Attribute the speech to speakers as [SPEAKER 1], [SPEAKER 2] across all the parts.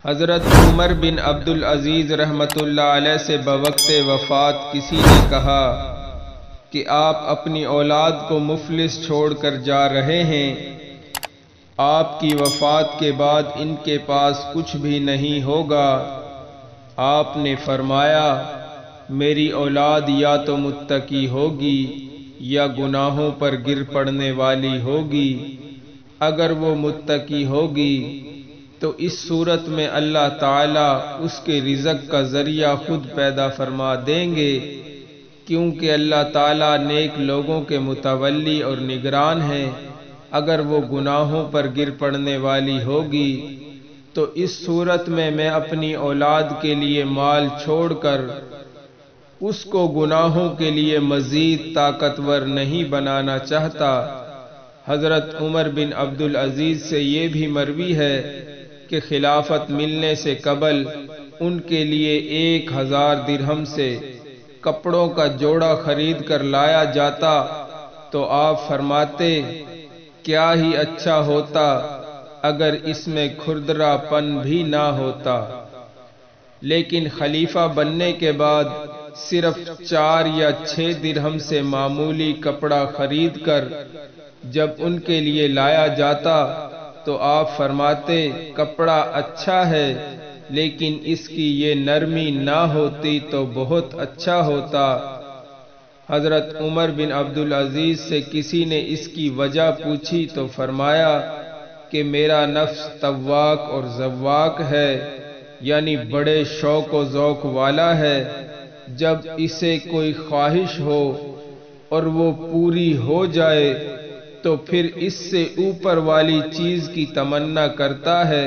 [SPEAKER 1] حضرت عمر بن عبدالعزیز رحمۃ اللہ علیہ سے بوقت وفات کسی نے کہا کہ آپ اپنی اولاد کو مفلس چھوڑ کر جا رہے ہیں، آپ کی وفات کے بعد ان کے پاس کچھ بھی نہیں ہوگا۔ آپ نے فرمایا، میری اولاد یا تو متقی ہوگی یا گناہوں پر گر پڑنے والی ہوگی۔ اگر وہ متقی ہوگی تو اس صورت میں اللہ تعالیٰ اس کے رزق کا ذریعہ خود پیدا فرما دیں گے، کیونکہ اللہ تعالیٰ نیک لوگوں کے متولی اور نگران ہیں۔ اگر وہ گناہوں پر گر پڑنے والی ہوگی تو اس صورت میں اپنی اولاد کے لیے مال چھوڑ کر اس کو گناہوں کے لیے مزید طاقتور نہیں بنانا چاہتا۔ حضرت عمر بن عبدالعزیز سے یہ بھی مروی ہے کہ خلافت ملنے سے قبل ان کے لیے 1000 درہم سے کپڑوں کا جوڑا خرید کر لایا جاتا تو آپ فرماتے، کیا ہی اچھا ہوتا اگر اس میں کھردرا پن بھی نہ ہوتا۔ لیکن خلیفہ بننے کے بعد صرف 4 یا 6 درہم سے معمولی کپڑا خرید کر جب ان کے لیے لایا جاتا تو آپ فرماتے، کپڑا اچھا ہے لیکن اس کی یہ نرمی نہ ہوتی تو بہت اچھا ہوتا۔ حضرت عمر بن عبدالعزیز سے کسی نے اس کی وجہ پوچھی تو فرمایا کہ میرا نفس طواق اور ذواق ہے، یعنی بڑے شوق و ذوق والا ہے۔ جب اسے کوئی خواہش ہو اور وہ پوری ہو جائے تو پھر اس سے اوپر والی چیز کی تمنا کرتا ہے،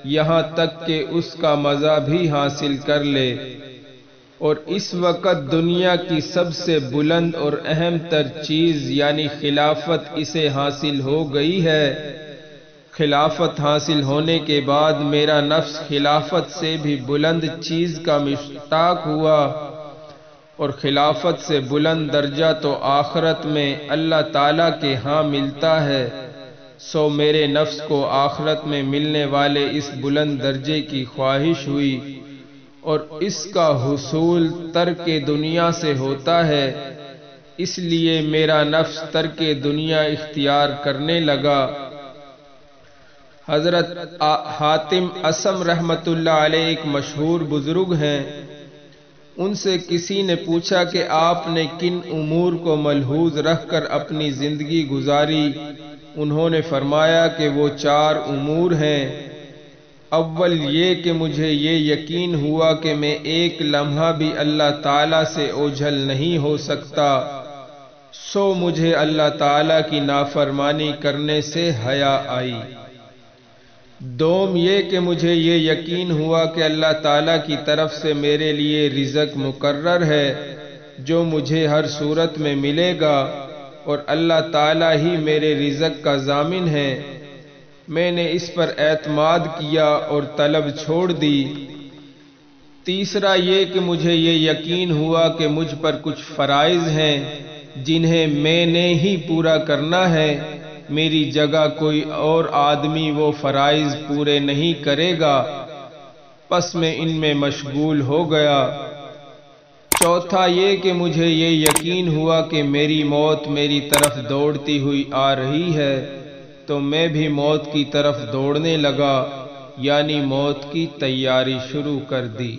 [SPEAKER 1] یہاں تک کہ اس کا مزہ بھی حاصل کر لے۔ اور اس وقت دنیا کی سب سے بلند اور اہم تر چیز یعنی خلافت اسے حاصل ہو گئی ہے۔ خلافت حاصل ہونے کے بعد میرا نفس خلافت سے بھی بلند چیز کا مشتاق ہوا، اور خلافت سے بلند درجہ تو آخرت میں اللہ تعالیٰ کے ہاں ملتا ہے، سو میرے نفس کو آخرت میں ملنے والے اس بلند درجے کی خواہش ہوئی، اور اس کا حصول ترک دنیا سے ہوتا ہے، اس لیے میرا نفس ترک دنیا اختیار کرنے لگا۔ حضرت حاتم اصم رحمۃ اللہ علیہ ایک مشہور بزرگ ہیں، ان سے کسی نے پوچھا کہ آپ نے کن امور کو ملحوظ رکھ کر اپنی زندگی گزاری؟ انہوں نے فرمایا کہ وہ 4 امور ہیں۔ اول یہ کہ مجھے یہ یقین ہوا کہ میں ایک لمحہ بھی اللہ تعالیٰ سے اوجھل نہیں ہو سکتا، سو مجھے اللہ تعالیٰ کی نافرمانی کرنے سے حیا آئی۔ دوم یہ کہ مجھے یہ یقین ہوا کہ اللہ تعالیٰ کی طرف سے میرے لیے رزق مقرر ہے جو مجھے ہر صورت میں ملے گا، اور اللہ تعالیٰ ہی میرے رزق کا ضامن ہے۔ میں نے اس پر اعتماد کیا اور طلب چھوڑ دی۔ تیسرا یہ کہ مجھے یہ یقین ہوا کہ مجھ پر کچھ فرائض ہیں جنہیں میں نے ہی پورا کرنا ہے، میری جگہ کوئی اور آدمی وہ فرائض پورے نہیں کرے گا، پس میں ان میں مشغول ہو گیا۔ چوتھا یہ کہ مجھے یہ یقین ہوا کہ میری موت میری طرف دوڑتی ہوئی آ رہی ہے، تو میں بھی موت کی طرف دوڑنے لگا، یعنی موت کی تیاری شروع کر دی۔